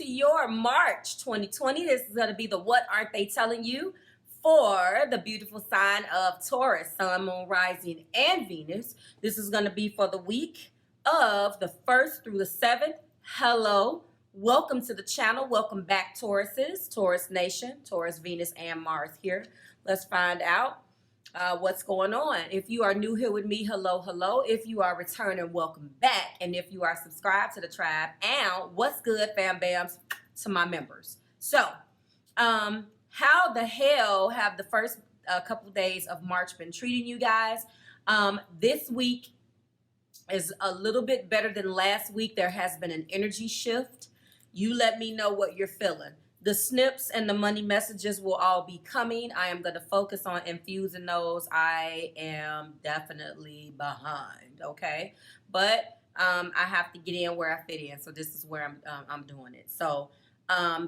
to your March 2020. This is going to be the What Aren't They Telling You for the beautiful sign of Taurus, Sun, Moon, Rising, and Venus. This is going to be for the week of the 1st through the 7th. Hello. Welcome to the channel. Welcome back, Tauruses, Taurus Nation, Taurus, Venus, and Mars here. Let's find out what's going on. If you are new here with me, hello, hello. If you are returning, welcome back. And if you are subscribed to the tribe, and what's good, fam bams, to my members. So, how the hell have the first couple days of March been treating you guys? This week is a little bit better than last week. There has been an energy shift. You let me know what you're feeling. The snips and the money messages will all be coming. I am going to focus on infusing those. I am definitely behind, okay? But I have to get in where I fit in. So this is where I'm doing it. So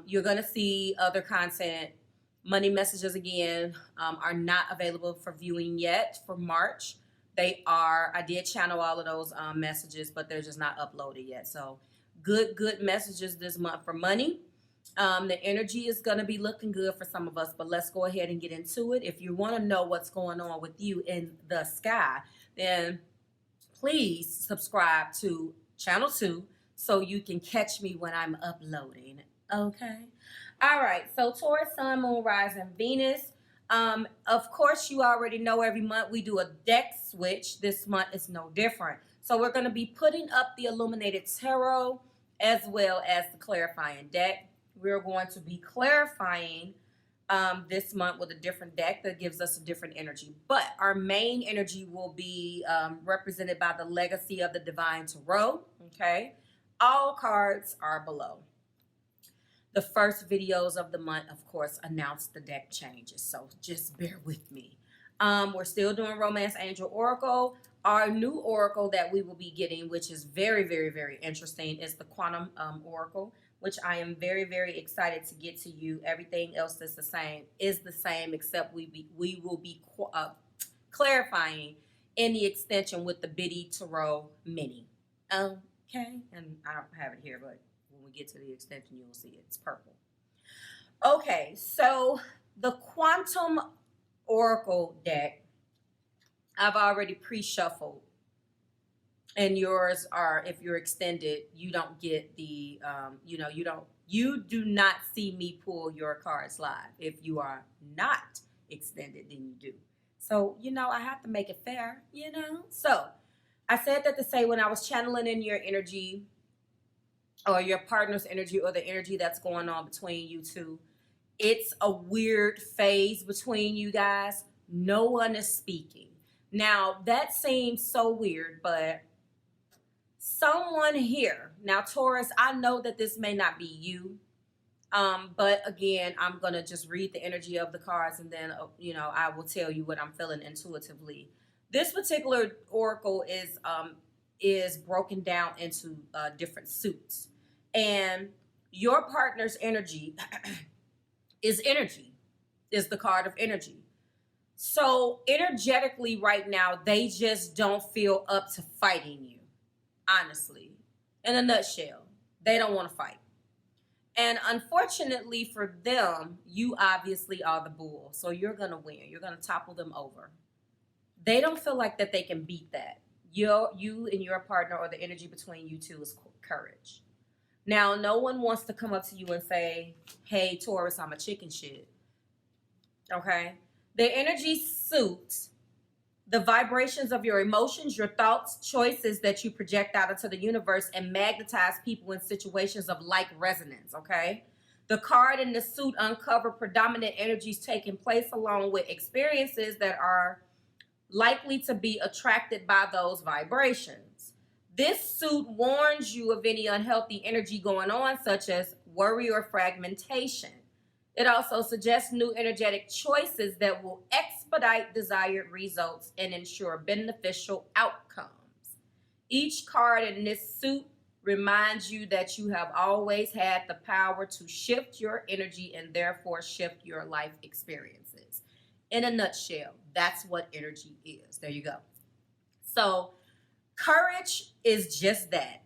you're going to see other content. Money messages, again, are not available for viewing yet for March. They are. I did channel all of those messages, but they're just not uploaded yet. So good messages this month for money. The energy is going to be looking good for some of us, but let's go ahead and get into it. If you want to know what's going on with you in the sky, then please subscribe to channel 2 so you can catch me when I'm uploading. Okay. All right. So Taurus, Sun, Moon, Rising, Venus. Of course, you already know every month we do a deck switch. This month is no different. So we're going to be putting up the Illuminated Tarot as well as the clarifying deck. We're going to be clarifying this month with a different deck that gives us a different energy. But our main energy will be represented by the Legacy of the Divine Tarot. Okay. All cards are below. The first videos of the month, of course, announced the deck changes. So just bear with me. We're still doing Romance Angel Oracle. Our new oracle that we will be getting, which is very, very, very interesting, is the Quantum Oracle, which I am very, very excited to get to you. Everything else that's the same is the same, except we will be clarifying in the extension with the Biddy Tarot Mini. Okay, and I don't have it here, but when we get to the extension, you'll see it. It's purple. Okay, so the Quantum Oracle deck, I've already pre-shuffled. And yours are, if you're extended, you don't get the, you do not see me pull your cards live. If you are not extended, then you do. So, I have to make it fair, So, I said that to say when I was channeling in your energy or your partner's energy or the energy that's going on between you two, it's a weird phase between you guys. No one is speaking. Now, that seems so weird, but someone here, now Taurus, I know that this may not be you, but again, I'm going to just read the energy of the cards and then, I will tell you what I'm feeling intuitively. This particular oracle is broken down into different suits, and your partner's energy is the card of energy. So energetically right now, they just don't feel up to fighting you. Honestly, in a nutshell, they don't want to fight. And unfortunately for them, you obviously are the bull. So you're going to win. You're going to topple them over. They don't feel like that they can beat that. You and your partner, or the energy between you two, is courage. Now, no one wants to come up to you and say, hey, Taurus, I'm a chicken shit. Okay? The energy suits the vibrations of your emotions, your thoughts, choices that you project out into the universe and magnetize people in situations of like resonance, okay? The card and the suit uncover predominant energies taking place along with experiences that are likely to be attracted by those vibrations. This suit warns you of any unhealthy energy going on, such as worry or fragmentation. It also suggests new energetic choices that will expedite desired results and ensure beneficial outcomes. Each card in this suit reminds you that you have always had the power to shift your energy and therefore shift your life experiences. In a nutshell, that's what energy is. There you go. So courage is just that.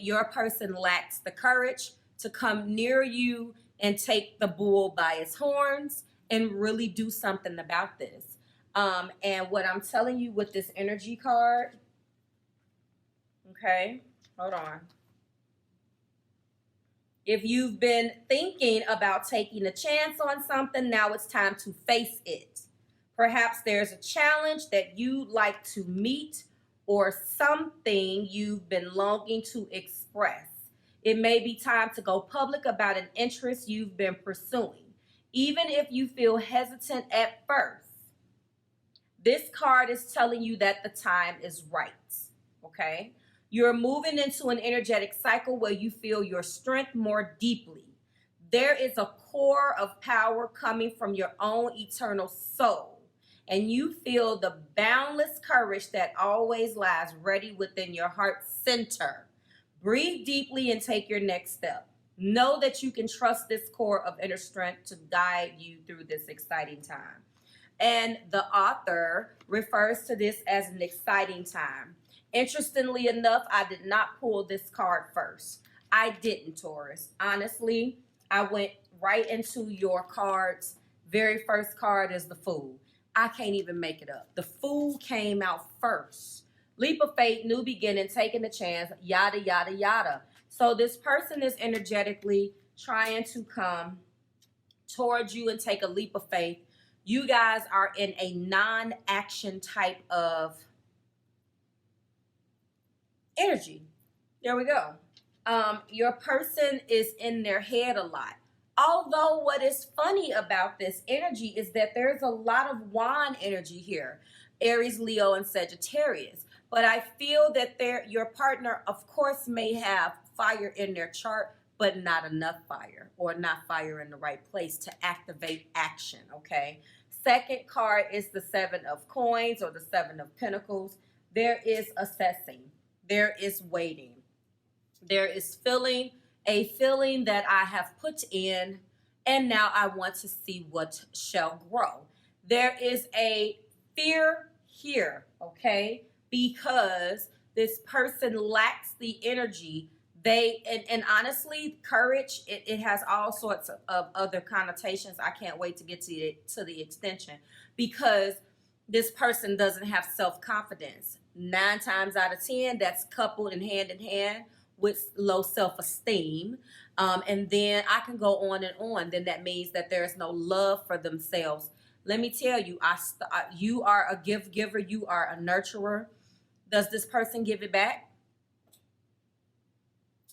Your person lacks the courage to come near you and take the bull by its horns and really do something about this. And what I'm telling you with this energy card, okay, hold on. If you've been thinking about taking a chance on something, now it's time to face it. Perhaps there's a challenge that you'd like to meet or something you've been longing to express. It may be time to go public about an interest you've been pursuing, even if you feel hesitant at first. This card is telling you that the time is right, okay? You're moving into an energetic cycle where you feel your strength more deeply. There is a core of power coming from your own eternal soul, and you feel the boundless courage that always lies ready within your heart center. Breathe deeply and take your next step. Know that you can trust this core of inner strength to guide you through this exciting time. And the author refers to this as an exciting time. Interestingly enough, I did not pull this card first. I didn't, Taurus. Honestly, I went right into your cards. Very first card is the Fool. I can't even make it up. The Fool came out first. Leap of faith, new beginning, taking a chance, yada, yada, yada. So this person is energetically trying to come towards you and take a leap of faith. You guys are in a non-action type of energy. There we go. Your person is in their head a lot. Although what is funny about this energy is that there's a lot of wand energy here. Aries, Leo, and Sagittarius. But I feel that your partner, of course, may have fire in their chart, but not enough fire, or not fire in the right place to activate action, okay? Second card is the Seven of Coins, or the Seven of Pentacles. There is assessing. There is waiting. There is a feeling that I have put in, and now I want to see what shall grow. There is a fear here, okay? Because this person lacks the energy. And honestly, courage, it has all sorts of other connotations. I can't wait to get to the extension, because this person doesn't have self-confidence. 9 times out of 10, that's coupled and hand in hand with low self-esteem. And then I can go on and on. Then that means that there is no love for themselves. Let me tell you, you are a gift giver. You are a nurturer. Does this person give it back?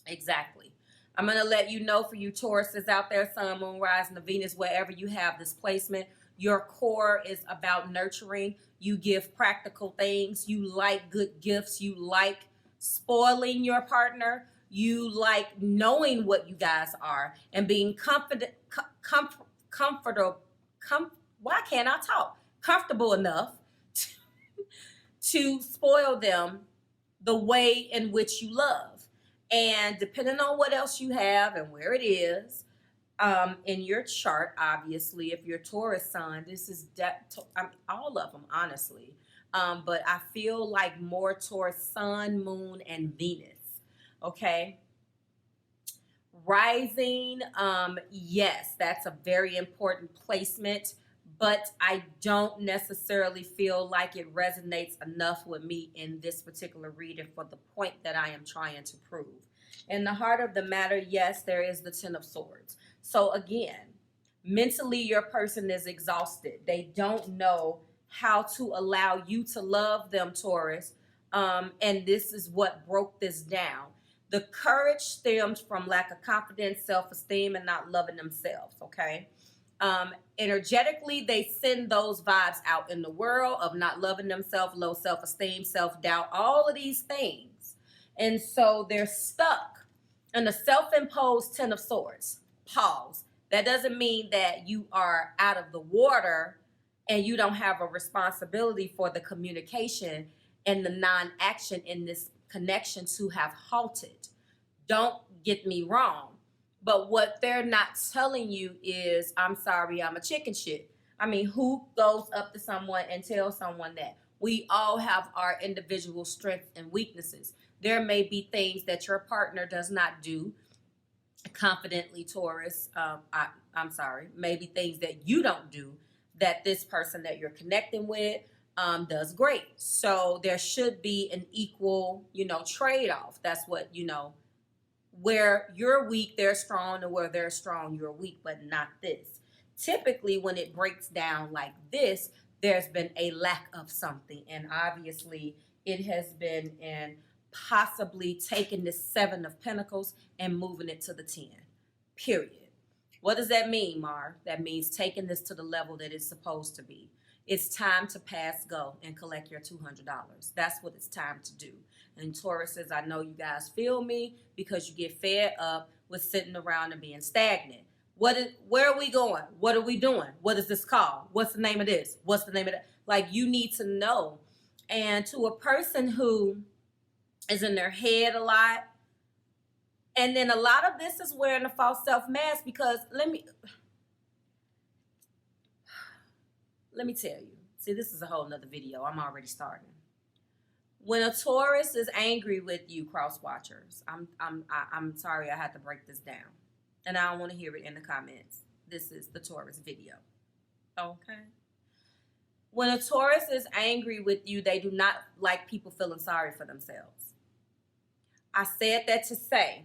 Exactly. I'm going to let you know, for you Tauruses out there, Sun, Moon, Rising, the Venus, wherever you have this placement, your core is about nurturing. You give practical things. You like good gifts. You like spoiling your partner. You like knowing what you guys are and being why can't I talk? Comfortable enough to spoil them the way in which you love. And depending on what else you have and where it is in your chart, obviously, if you're Taurus sun, this is all of them, honestly. But I feel like more Taurus sun, moon, and Venus. Okay. Rising, yes, that's a very important placement, but I don't necessarily feel like it resonates enough with me in this particular reading for the point that I am trying to prove. In the heart of the matter, yes, there is the Ten of Swords. So again, mentally, your person is exhausted. They don't know how to allow you to love them, Taurus. And this is what broke this down. The courage stems from lack of confidence, self-esteem, and not loving themselves, okay? Energetically, they send those vibes out in the world of not loving themselves, low self-esteem, self-doubt, all of these things. And so they're stuck in a self-imposed Ten of Swords. Pause. That doesn't mean that you are out of the water and you don't have a responsibility for the communication and the non-action in this connection to have halted. Don't get me wrong. But what they're not telling you is, I'm sorry, I'm a chicken shit. I mean, who goes up to someone and tells someone that? We all have our individual strengths and weaknesses. There may be things that your partner does not do confidently, Taurus. I'm sorry, maybe things that you don't do that this person that you're connecting with does great. So there should be an equal, trade-off. That's what, where you're weak, they're strong, and where they're strong, you're weak, but not this. Typically, when it breaks down like this, there's been a lack of something. And obviously, it has been in possibly taking this Seven of Pentacles and moving it to the 10, period. What does that mean, Marv? That means taking this to the level that it's supposed to be. It's time to pass go and collect your $200. That's what it's time to do. And Taurus says, I know you guys feel me because you get fed up with sitting around and being stagnant. Where are we going? What are we doing? What is this called? What's the name of this? What's the name of that? Like, you need to know. And to a person who is in their head a lot, and then a lot of this is wearing a false self-mask, because let me tell you. See, this is a whole nother video. I'm already starting. When a Taurus is angry with you, cross watchers, I'm sorry I had to break this down. And I don't want to hear it in the comments. This is the Taurus video. Okay? When a Taurus is angry with you, they do not like people feeling sorry for themselves. I said that to say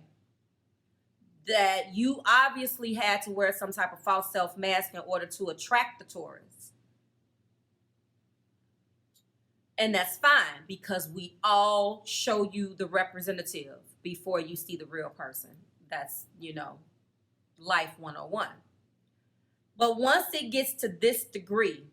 that you obviously had to wear some type of false self-mask in order to attract the Taurus. And that's fine, because we all show you the representative before you see the real person. That's, life 101. But once it gets to this degree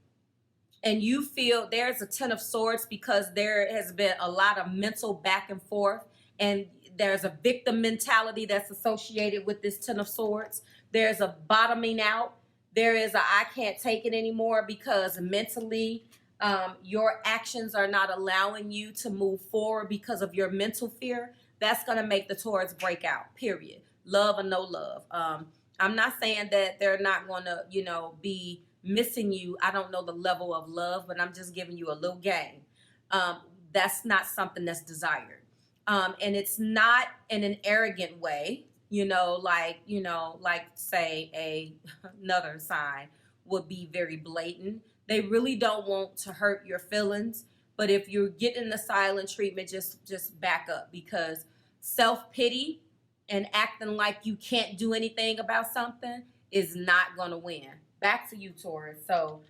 and you feel there's a 10 of swords, because there has been a lot of mental back and forth, and there's a victim mentality that's associated with this 10 of swords. There's a bottoming out. There is a I can't take it anymore, because mentally your actions are not allowing you to move forward because of your mental fear. That's going to make the Taurus break out, period. Love or no love. I'm not saying that they're not going to, be missing you. I don't know the level of love, but I'm just giving you a little game. That's not something that's desired. And it's not in an arrogant way, like say another sign would be very blatant. They really don't want to hurt your feelings. But if you're getting the silent treatment, just back up, because self-pity and acting like you can't do anything about something is not going to win. Back to you, Taurus. So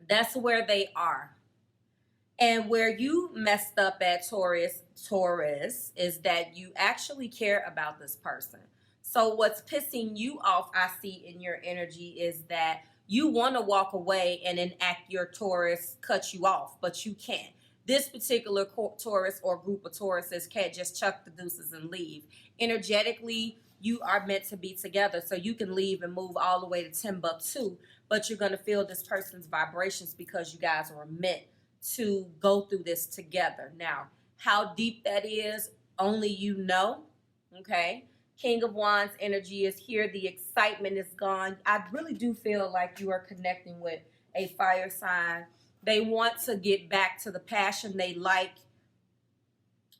that's where they are. And where you messed up at, Taurus, is that you actually care about this person. So what's pissing you off, I see in your energy, is that you want to walk away and enact your Taurus cut you off, but you can't. This particular Taurus or group of Tauruses can't just chuck the deuces and leave. Energetically, you are meant to be together, so you can leave and move all the way to Timbuktu, but you're going to feel this person's vibrations because you guys are meant to go through this together. Now, how deep that is, only you know, okay? King of Wands energy is here. The excitement is gone. I really do feel like you are connecting with a fire sign. They want to get back to the passion they like.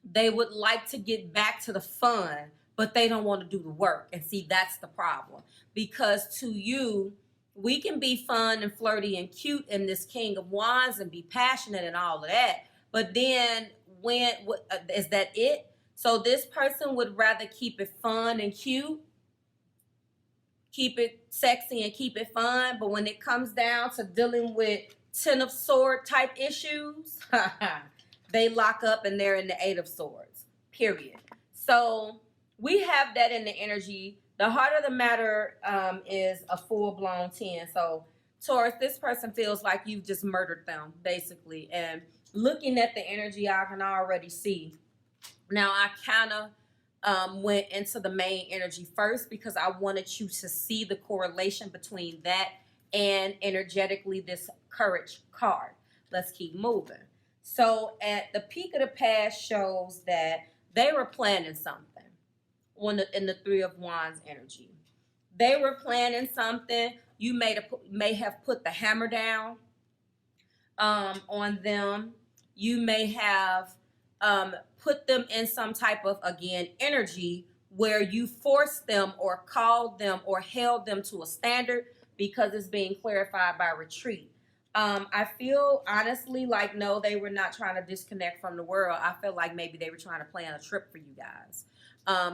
They would like to get back to the fun, but they don't want to do the work. And see, that's the problem. Because to you, we can be fun and flirty and cute in this King of Wands and be passionate and all of that. But then is that it? So this person would rather keep it fun and cute, keep it sexy and keep it fun. But when it comes down to dealing with 10 of Swords type issues, they lock up and they're in the 8 of Swords, period. So we have that in the energy. The heart of the matter is a full-blown 10. So Taurus, this person feels like you've just murdered them, basically. And looking at the energy, I can already see. Now, I kind of went into the main energy first because I wanted you to see the correlation between that and energetically this courage card. Let's keep moving. So at the peak of the past shows that they were planning something in the 3 of Wands energy. They were planning something. You may have put the hammer down on them. You may have put them in some type of, again, energy where you forced them or called them or held them to a standard, because it's being clarified by retreat. I feel honestly like, no, they were not trying to disconnect from the world. I feel like maybe they were trying to plan a trip for you guys.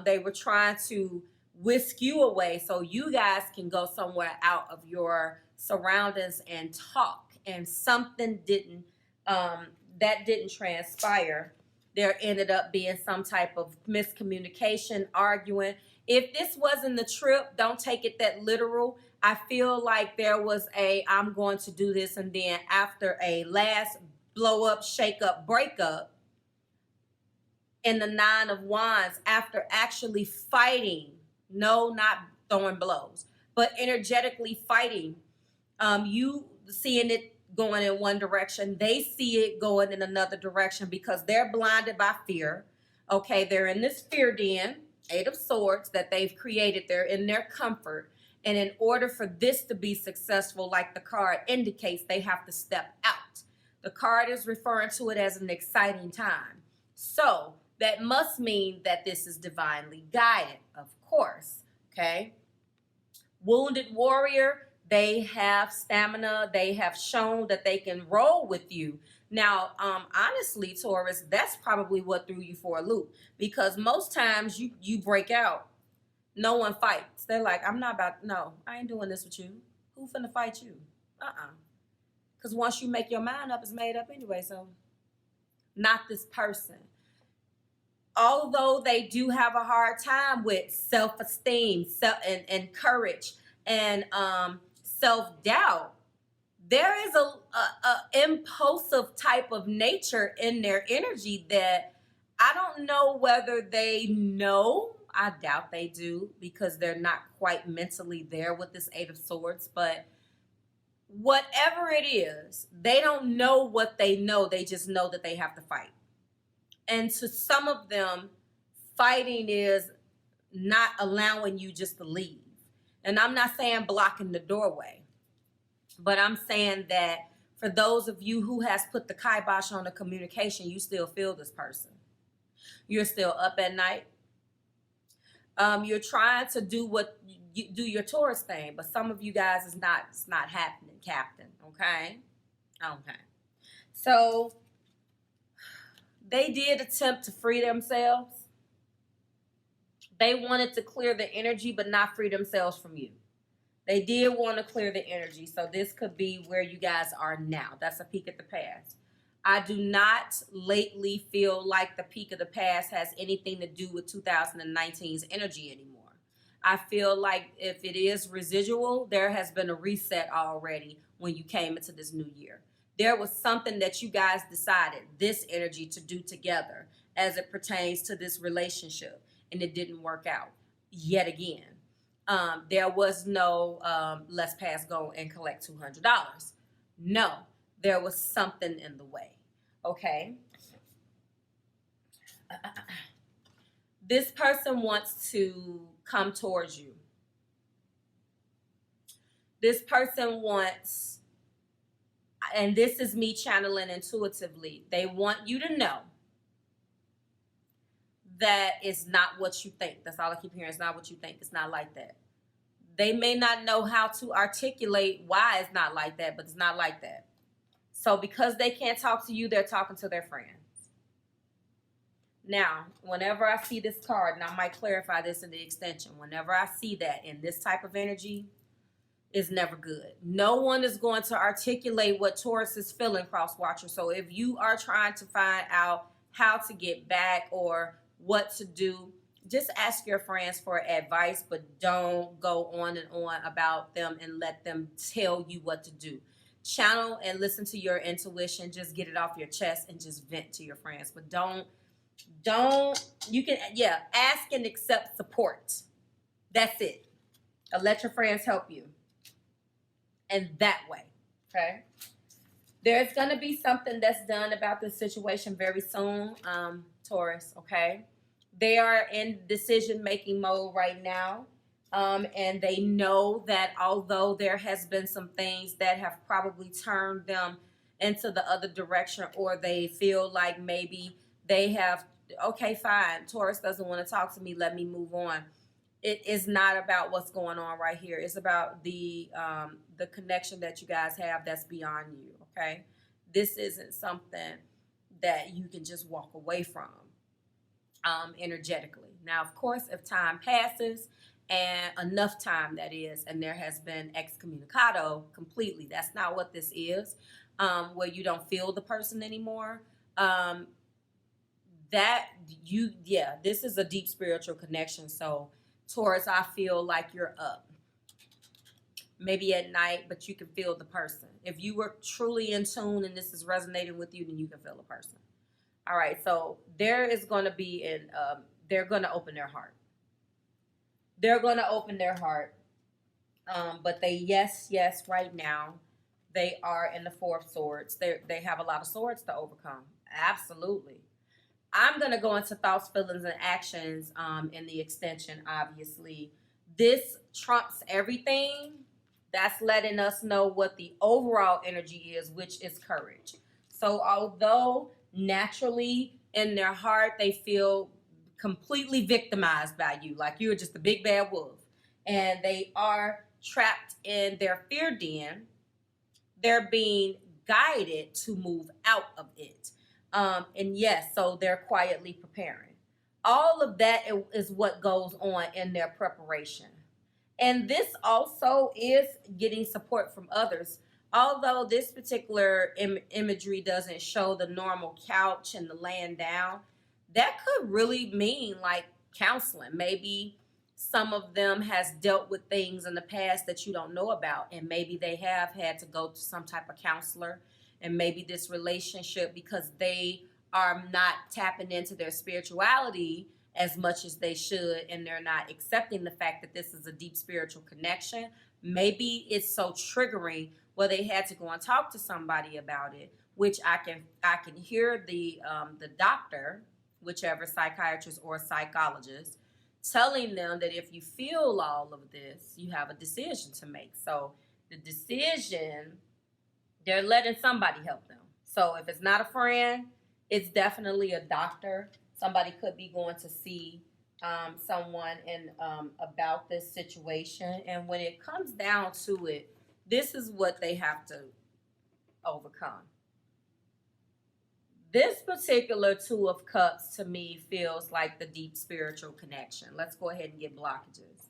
They were trying to whisk you away so you guys can go somewhere out of your surroundings and talk. And something didn't, that didn't transpire. There ended up being some type of miscommunication, arguing. If this wasn't the trip, don't take it that literal. I feel like there was a, I'm going to do this, and then after a last blow up, shake up, break up, in the Nine of Wands, after actually fighting, no, not throwing blows, but energetically fighting, you seeing it going in one direction, they see it going in another direction because they're blinded by fear. Okay, they're in this fear den, Eight of Swords, that they've created. They're in their comfort. And in order for this to be successful, like the card indicates, they have to step out. The card is referring to it as an exciting time. So that must mean that this is divinely guided, of course. Okay. Wounded warrior, they have stamina. They have shown that they can roll with you. Now, honestly, Taurus, that's probably what threw you for a loop, because most times you break out. No one fights. They're like, I'm not about, no, I ain't doing this with you. Who finna fight you? Because once you make your mind up, it's made up anyway. So not this person. Although they do have a hard time with self-esteem, and courage, and self-doubt, there is a impulsive type of nature in their energy that I don't know whether they know. I doubt they do, because they're not quite mentally there with this Eight of Swords. But whatever it is, they don't know what they know. They just know that they have to fight. And to some of them, fighting is not allowing you just to leave. And I'm not saying blocking the doorway, but I'm saying that for those of you who has put the kibosh on the communication, you still feel this person. You're still up at night. You're trying to do what you do, your Taurus thing, but some of you guys it's not happening, Captain. Okay. So they did attempt to free themselves. They wanted to clear the energy, but not free themselves from you. They did want to clear the energy. So this could be where you guys are now. That's a peek at the past. I do not lately feel like the peak of the past has anything to do with 2019's energy anymore. I feel like if it is residual, there has been a reset already when you came into this new year. There was something that you guys decided, this energy, to do together as it pertains to this relationship, and it didn't work out yet again. There was no let's pass go and collect $200. No. There was something in the way, okay? This person wants to come towards you. This person wants, and this is me channeling intuitively, they want you to know that it's not what you think. That's all I keep hearing. It's not what you think. It's not like that. They may not know how to articulate why it's not like that, but it's not like that. So because they can't talk to you, they're talking to their friends. Now, whenever I see this card, and I might clarify this in the extension, whenever I see that in this type of energy, it's never good. No one is going to articulate what Taurus is feeling, cross watcher. So if you are trying to find out how to get back or what to do, just ask your friends for advice, but don't go on and on about them and let them tell you what to do. Channel and listen to your intuition. Just get it off your chest and just vent to your friends. But don't, you can, ask and accept support. That's it. Let your friends help you. And that way, okay? There's going to be something that's done about this situation very soon, Taurus, okay? They are in decision-making mode right now. And they know that although there has been some things that have probably turned them into the other direction, or they feel like maybe they have okay, fine. Taurus doesn't want to talk to me. Let me move on. It is not about what's going on right here. It's about the connection that you guys have that's beyond you. Okay, this isn't something that you can just walk away from energetically. Now, of course, if time passes, and enough time, that is, and there has been excommunicado completely, that's not what this is, where you don't feel the person anymore. This is a deep spiritual connection. So Taurus, I feel like you're up maybe at night, but you can feel the person. If you were truly in tune and this is resonating with you, then you can feel the person. All right, so there is going to be they're going to open their heart. They're going to open their heart. But yes, right now, they are in the Four of Swords. They have a lot of swords to overcome. Absolutely. I'm going to go into thoughts, feelings, and actions in the extension, obviously. This trumps everything. That's letting us know what the overall energy is, which is courage. So although naturally in their heart they feel completely victimized by you, like you're just a big bad wolf, and they are trapped in their fear den, they're being guided to move out of it. And yes, so they're quietly preparing. All of that is what goes on in their preparation. And this also is getting support from others. Although this particular imagery doesn't show the normal couch and the laying down, that could really mean like counseling. Maybe some of them has dealt with things in the past that you don't know about, and maybe they have had to go to some type of counselor, and maybe this relationship, because they are not tapping into their spirituality as much as they should, and they're not accepting the fact that this is a deep spiritual connection, maybe it's so triggering where they had to go and talk to somebody about it, which I can hear the doctor, whichever psychiatrist or psychologist, telling them that if you feel all of this, you have a decision to make. So the decision, they're letting somebody help them. So if it's not a friend, it's definitely a doctor. Somebody could be going to see someone about this situation. And when it comes down to it, this is what they have to overcome. This particular Two of Cups to me feels like the deep spiritual connection. Let's go ahead and get blockages.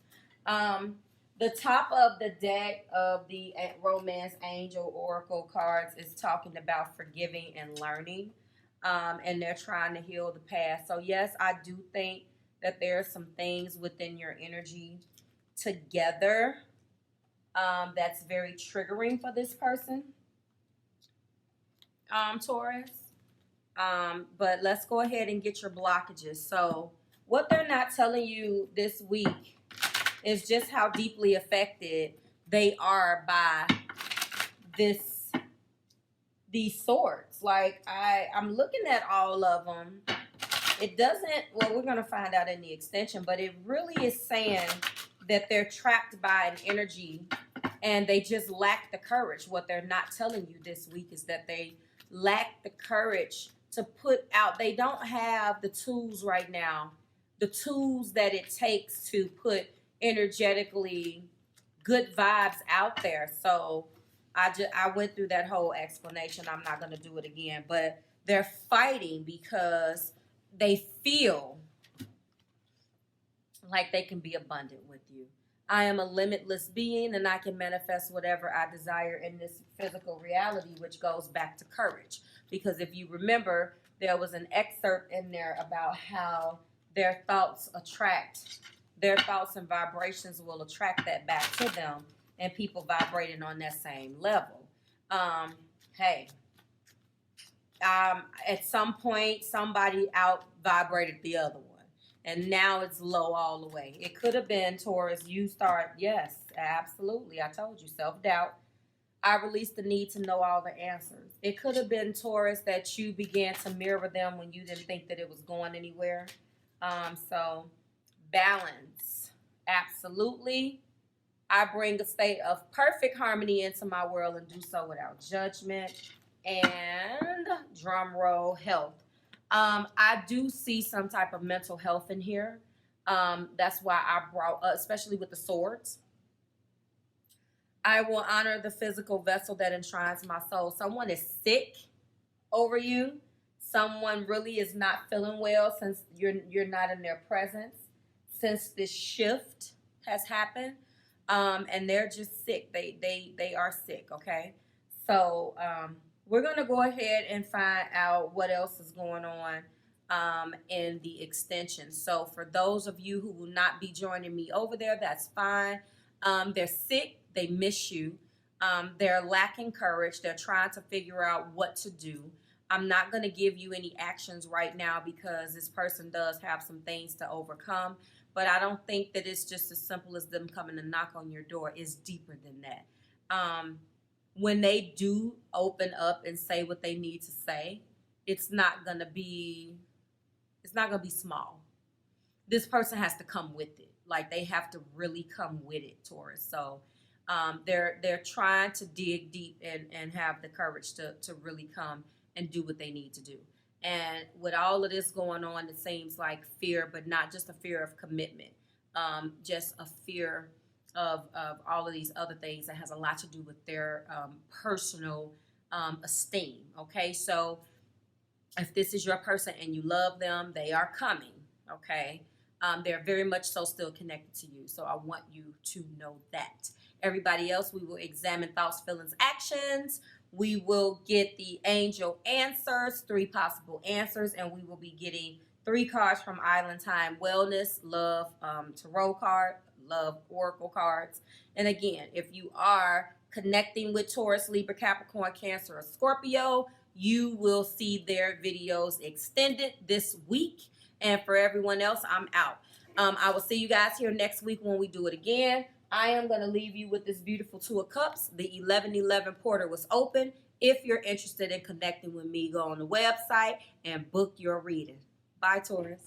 The top of the deck of the Romance Angel Oracle cards is talking about forgiving and learning. And they're trying to heal the past. So yes, I do think that there are some things within your energy together that's very triggering for this person, Taurus. But let's go ahead and get your blockages. So what they're not telling you this week is just how deeply affected they are by these swords. Like I'm looking at all of them. It doesn't, well, we're going to find out in the extension, but it really is saying that they're trapped by an energy and they just lack the courage. What they're not telling you this week is that they lack the courage to put out. They don't have the tools right now, the tools that it takes to put energetically good vibes out there. So I went through that whole explanation. I'm not going to do it again, but they're fighting because they feel like they can be abundant with you. I am a limitless being, and I can manifest whatever I desire in this physical reality, which goes back to courage. Because if you remember, there was an excerpt in there about how their thoughts and vibrations will attract that back to them, and people vibrating on that same level. At some point, somebody out vibrated the other one, and now it's low all the way. It could have been, Taurus, yes, absolutely. I told you, self-doubt. I released the need to know all the answers. It could have been, Taurus, that you began to mirror them when you didn't think that it was going anywhere. So balance, absolutely. I bring a state of perfect harmony into my world and do so without judgment. And drum roll, health. I do see some type of mental health in here. That's why I brought, especially with the swords. I will honor the physical vessel that enshrines my soul. Someone is sick over you. Someone really is not feeling well since you're not in their presence. Since this shift has happened, and they're just sick. They are sick. Okay, so we're gonna go ahead and find out what else is going on in the extension. So for those of you who will not be joining me over there, that's fine. They're sick. They miss you. They're lacking courage. They're trying to figure out what to do. I'm not going to give you any actions right now because this person does have some things to overcome. But I don't think that it's just as simple as them coming to knock on your door. It's deeper than that. When they do open up and say what they need to say, it's not going to be small. This person has to come with it. Like, they have to really come with it, Taurus. So they're trying to dig deep and have the courage to really come and do what they need to do. And with all of this going on, it seems like fear, but not just a fear of commitment, just a fear of all of these other things that has a lot to do with their personal esteem. Okay, so if this is your person and you love them, they are coming. Okay, they're very much so still connected to you. So I want you to know that. Everybody else, we will examine thoughts, feelings, actions. We will get the angel answers, 3 possible answers, and we will be getting 3 cards from Island Time Wellness, Love Tarot card, Love Oracle cards. And again, if you are connecting with Taurus, Libra, Capricorn, Cancer, or Scorpio, you will see their videos extended this week. And for everyone else, I'm out. I will see you guys here next week when we do it again. I am going to leave you with this beautiful 2 of Cups. The 1111 portal was open. If you're interested in connecting with me, go on the website and book your reading. Bye, Taurus.